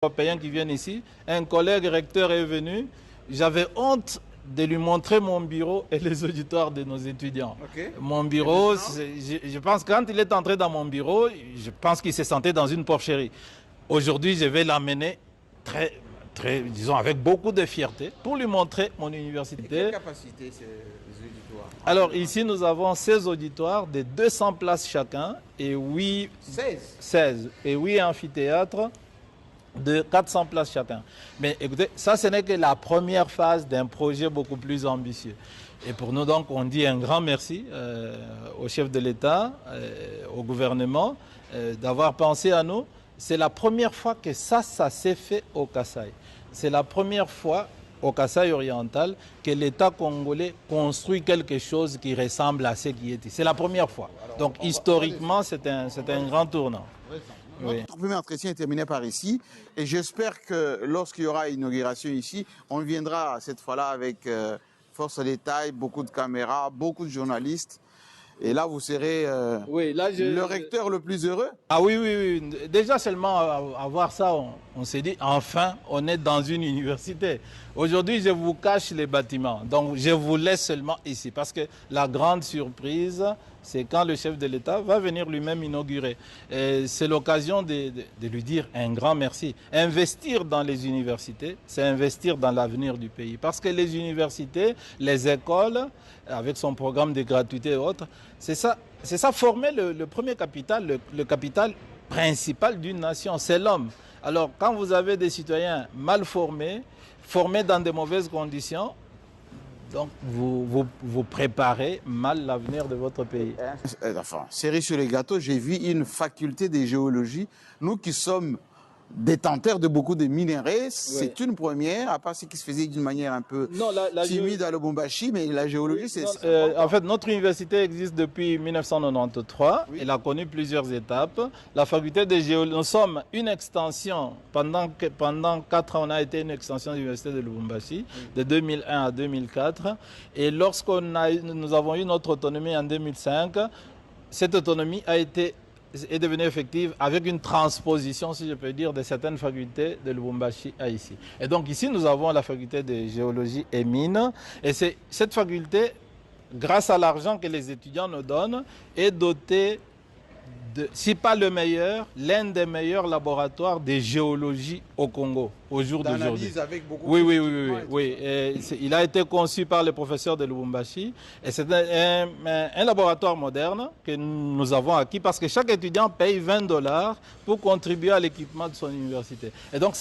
Européens qui viennent ici. Un collègue recteur est venu. J'avais honte de lui montrer mon bureau et les auditoires de nos étudiants. Okay. Mon bureau, je pense que quand il est entré dans mon bureau, je pense qu'il se sentait dans une porcherie. Aujourd'hui, je vais l'amener disons, avec beaucoup de fierté pour lui montrer mon université. Et quelle capacité ces auditoires? Alors ici, nous avons 16 auditoires de 200 places chacun et 16 et 8 amphithéâtres de 400 places chacun. Mais écoutez, ça ce n'est que la première phase d'un projet beaucoup plus ambitieux. Et pour nous donc, on dit un grand merci au chef de l'État, au gouvernement, d'avoir pensé à nous. C'est la première fois que ça s'est fait au Kasaï. C'est la première fois au Kasaï oriental que l'État congolais construit quelque chose qui ressemble à ce qui est ici. C'est la première fois. Donc historiquement, c'est un grand tournant. Oui. Notre premier entretien est terminé par ici et j'espère que lorsqu'il y aura inauguration ici, on viendra cette fois-là avec force de détail, beaucoup de caméras, beaucoup de journalistes. Et là, vous serez le recteur le plus heureux. Ah oui, oui, oui. Déjà seulement à voir ça, on s'est dit, enfin, on est dans une université. Aujourd'hui, je vous cache les bâtiments. Donc, je vous laisse seulement ici. Parce que la grande surprise, c'est quand le chef de l'État va venir lui-même inaugurer. C'est l'occasion de lui dire un grand merci. Investir dans les universités, c'est investir dans l'avenir du pays. Parce que les universités, les écoles, avec son programme de gratuité et autres, c'est ça former le premier capital, le capital principal d'une nation, c'est l'homme. Alors quand vous avez des citoyens mal formés, formés dans de mauvaises conditions, donc vous préparez mal l'avenir de votre pays. Enfin, cerise sur les gâteaux, j'ai vu une faculté de géologie. Nous qui sommes détenteurs de beaucoup de minerais, c'est une première, à part ce qui se faisait d'une manière un peu timide à Lubumbashi, mais la géologie, c'est... en fait, notre université existe depuis 1993. Oui. Elle a connu plusieurs étapes. La faculté de géologie, nous sommes une extension, pendant 4 ans, on a été une extension de l'université de Lubumbashi, de 2001 à 2004. Et nous avons eu notre autonomie en 2005, cette autonomie est devenue effective avec une transposition, si je peux dire, de certaines facultés de Lubumbashi à ici. Et donc ici, nous avons la faculté de géologie et mines. Et cette faculté, grâce à l'argent que les étudiants nous donnent, est dotée si pas le meilleur, l'un des meilleurs laboratoires de géologie au Congo, au jour d'aujourd'hui. Oui. Il a été conçu par les professeurs de Lubumbashi et c'est un laboratoire moderne que nous avons acquis parce que chaque étudiant paye $20 pour contribuer à l'équipement de son université. Et donc,